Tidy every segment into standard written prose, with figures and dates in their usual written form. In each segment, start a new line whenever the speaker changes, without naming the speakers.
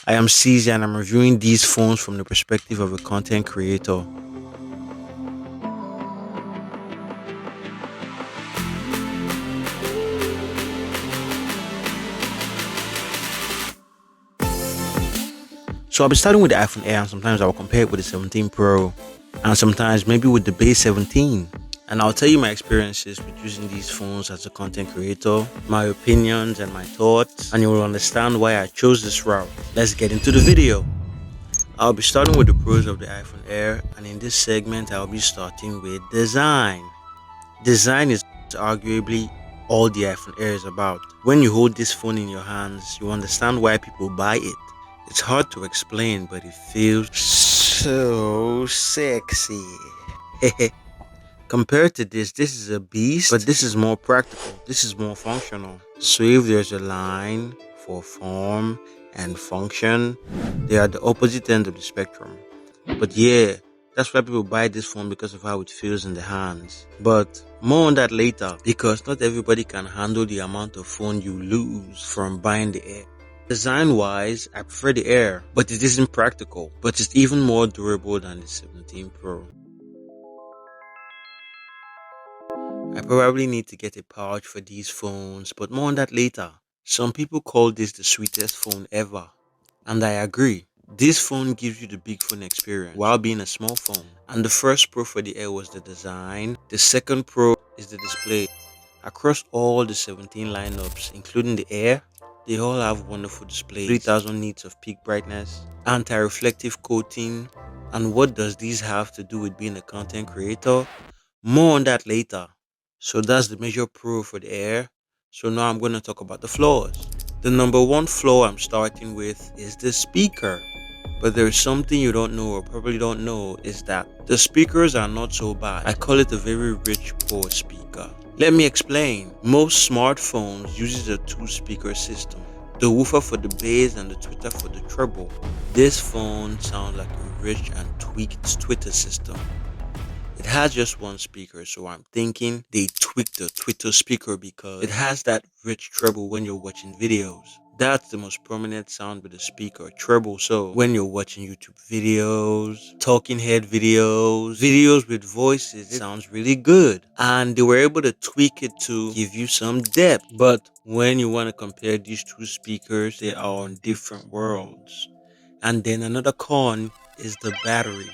I am CZ and I'm reviewing these phones from the perspective of a content creator. So I'll be starting with the iPhone Air and sometimes I'll compare it with the 17 Pro and sometimes maybe with the base 17. And I'll tell you my experiences with using these phones as a content creator, my opinions and my thoughts, and you will understand why I chose this route. Let's get into the video. I'll be starting with the pros of the iPhone Air, and in this segment, I'll be starting with design. Design is arguably all the iPhone Air is about. When you hold this phone in your hands, you understand why people buy it. It's hard to explain, but it feels so sexy. Compared to this is a beast, but this is more practical. This is more functional. So if there's a line for form and function, they are the opposite end of the spectrum. But yeah, that's why people buy this phone because of how it feels in the hands. But more on that later because not everybody can handle the amount of phone you lose from buying the Air. Design wise, I prefer the Air, but it isn't practical. But it's even more durable than the 17 Pro. I probably need to get a pouch for these phones, but more on that later. Some people call this the sweetest phone ever. And I agree. This phone gives you the big phone experience while being a small phone. And the first pro for the Air was the design. The second pro is the display. Across all the 17 lineups, including the Air, they all have wonderful displays, 3000 nits of peak brightness, anti-reflective coating. And what does these have to do with being a content creator? More on that later. So that's the major pro for the Air. So now I'm going to talk about the flaws. The number one flaw I'm starting with is the speaker. But there's something you don't know or probably don't know is that the speakers are not so bad. I call it a very rich poor speaker. Let me explain. Most smartphones uses a two-speaker system. The woofer for the bass and the tweeter for the treble. This phone sounds like a rich and tweaked tweeter system. It has just one speaker, so I'm thinking they tweaked the Twitter speaker because it has that rich treble when you're watching videos. That's the most prominent sound with the speaker, treble. So when you're watching YouTube videos, talking head videos, videos with voices, it sounds really good. And they were able to tweak it to give you some depth. But when you want to compare these two speakers, they are on different worlds. And then another con is the battery.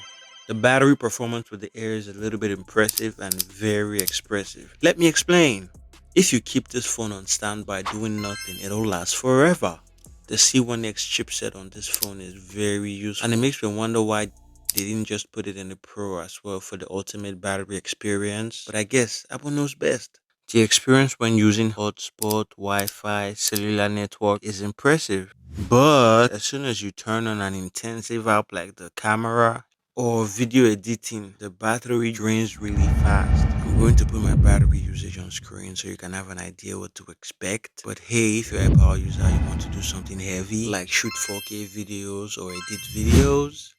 The battery performance with the Air is a little bit impressive and very expressive. Let me explain. If you keep this phone on standby doing nothing, it'll last forever. The C1X chipset on this phone is very useful, and it makes me wonder why they didn't just put it in the Pro as well for the ultimate battery experience. But I guess Apple knows best. The experience when using hotspot, Wi-Fi, cellular network is impressive. But as soon as you turn on an intensive app like the camera or video editing, the battery drains really fast. I'm going to put my battery usage on screen so you can have an idea what to expect. But hey, if you're a power user, you want to do something heavy like shoot 4K videos or edit videos,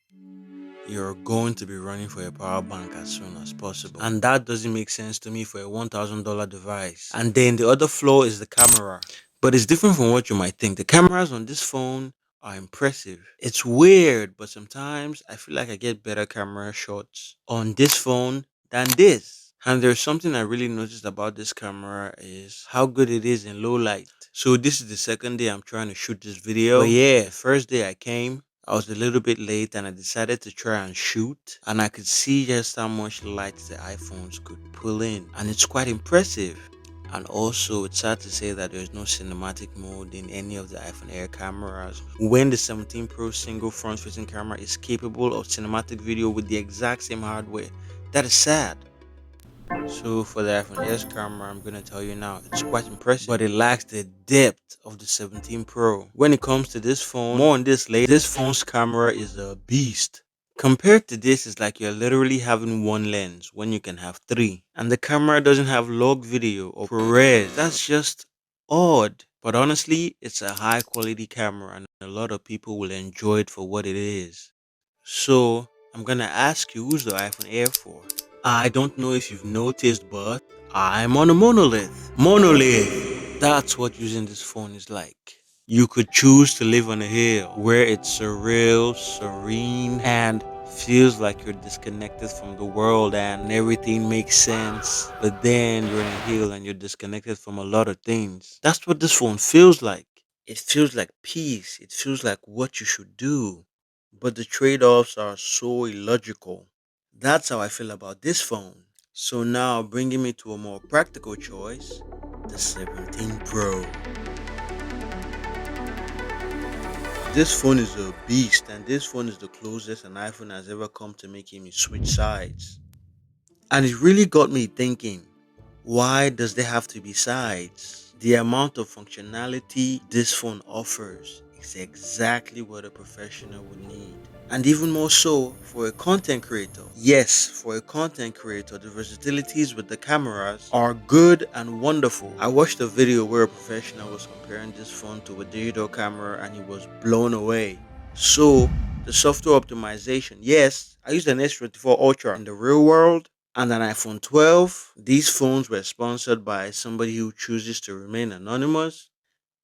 you're going to be running for a power bank as soon as possible. And that doesn't make sense to me for a $1,000 device. And then the other flaw is the camera. But it's different from what you might think. The cameras on this phone are impressive. It's weird, but sometimes I feel like I get better camera shots on this phone than this. And there's something I really noticed about this camera is how good it is in low light. So this is the second day I'm trying to shoot this video. But yeah, first day I came, I was a little bit late and I decided to try and shoot, and I could see just how much light the iPhones could pull in, and it's quite impressive. And also, it's sad to say that there's no cinematic mode in any of the iPhone Air cameras when the 17 Pro single front facing camera is capable of cinematic video with the exact same hardware. That is sad. So for the iPhone S camera, I'm gonna tell you now, it's quite impressive, but it lacks the depth of the 17 Pro. When it comes to this phone, more on this later, this phone's camera is a beast. Compared to this, it's like you're literally having one lens when you can have three. And the camera doesn't have log video or ProRes. That's just odd. But honestly, it's a high quality camera and a lot of people will enjoy it for what it is. So I'm gonna ask you, who's the iPhone Air for? I don't know if you've noticed, but I'm on a monolith. Monolith! That's what using this phone is like. You could choose to live on a hill where it's surreal, serene, and feels like you're disconnected from the world and everything makes sense. But then you're on a hill and you're disconnected from a lot of things. That's what this phone feels like. It feels like peace. It feels like what you should do. But the trade offs are so illogical. That's how I feel about this phone. So now, bringing me to a more practical choice, the 17 Pro. This phone is a beast, and this phone is the closest an iPhone has ever come to making me switch sides. And it really got me thinking, why does there have to be sides? The amount of functionality this phone offers is exactly what a professional would need. And even more so for a content creator. Yes, for a content creator, the versatilities with the cameras are good and wonderful. I watched a video where a professional was comparing this phone to a digital camera and he was blown away. So, the software optimization. Yes, I used an S24 Ultra in the real world and an iPhone 12. These phones were sponsored by somebody who chooses to remain anonymous.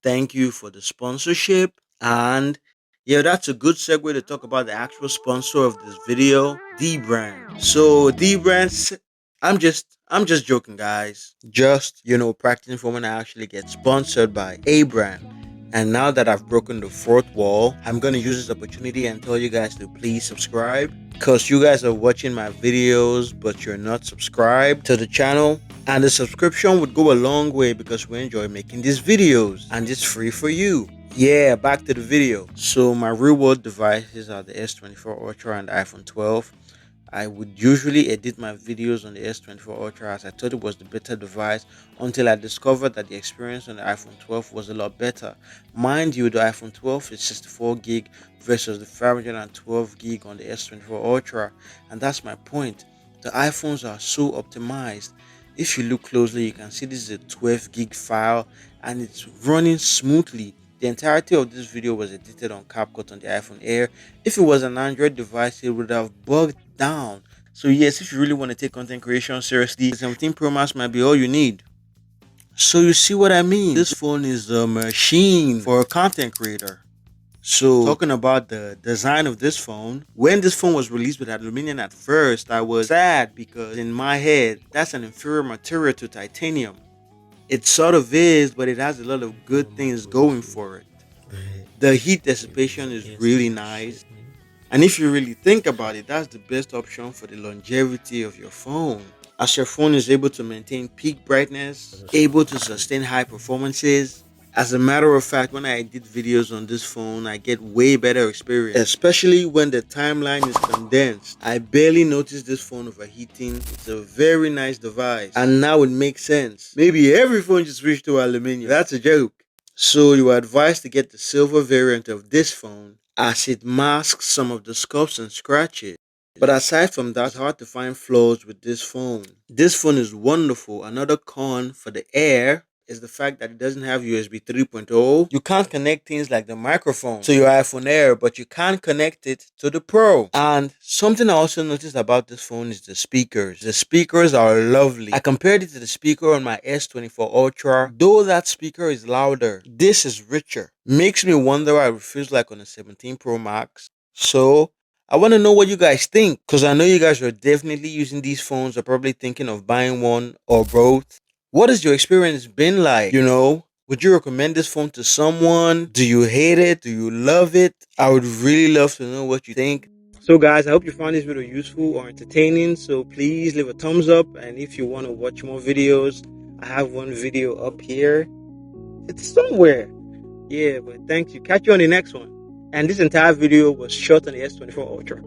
Thank you for the sponsorship. And yeah, that's a good segue to talk about the actual sponsor of this video, D Brand. So D Brands, I'm just joking, guys. Just practicing for when I actually get sponsored by a brand. And now that I've broken the fourth wall, I'm gonna use this opportunity and tell you guys to please subscribe. Because you guys are watching my videos, but you're not subscribed to the channel. And the subscription would go a long way because we enjoy making these videos. And it's free for you. Yeah, back to the video. So my real world devices are the S24 Ultra and the iPhone 12. I would usually edit my videos on the S24 Ultra as I thought it was the better device until I discovered that the experience on the iPhone 12 was a lot better. Mind you, the iPhone 12 is 64 gig versus the 512 gig on the S24 Ultra, and that's my point. The iPhones are so optimized. If you look closely, you can see this is a 12 gig file and it's running smoothly. The entirety of this video was edited on CapCut on the iPhone Air. If it was an Android device, it would have bugged down. So yes, if you really want to take content creation seriously, the 17 Pro Max might be all you need. So you see what I mean? This phone is a machine for a content creator. So talking about the design of this phone, when this phone was released with aluminum at first, I was sad because in my head, that's an inferior material to titanium. It sort of is, but it has a lot of good things going for it. The heat dissipation is really nice. And if you really think about it, that's the best option for the longevity of your phone. As your phone is able to maintain peak brightness, able to sustain high performances. As a matter of fact, when I edit videos on this phone, I get way better experience, especially when the timeline is condensed. I barely notice this phone overheating. It's a very nice device. And now it makes sense. Maybe every phone just switched to aluminum. That's a joke. So you are advised to get the silver variant of this phone as it masks some of the scuffs and scratches. But aside from that, it's hard to find flaws with this phone. This phone is wonderful. Another con for the Air is the fact that it doesn't have USB 3.0. You can't connect things like the microphone to your iPhone Air, but you can connect it to the Pro. And something I also noticed about this phone is the speakers. The speakers are lovely. I compared it to the speaker on my S24 Ultra. Though that speaker is louder, this is richer. Makes me wonder what it feels like on the 17 Pro Max. So I want to know what you guys think because I know you guys are definitely using these phones or probably thinking of buying one or both. What has your experience been like? Would you recommend this phone to someone? Do you hate it? Do you love it? I would really love to know what you think. So, guys, I hope you found this video useful or entertaining. So, please leave a thumbs up. And if you want to watch more videos, I have one video up here. It's somewhere. Yeah, but thank you. Catch you on the next one. And this entire video was shot on the S24 Ultra.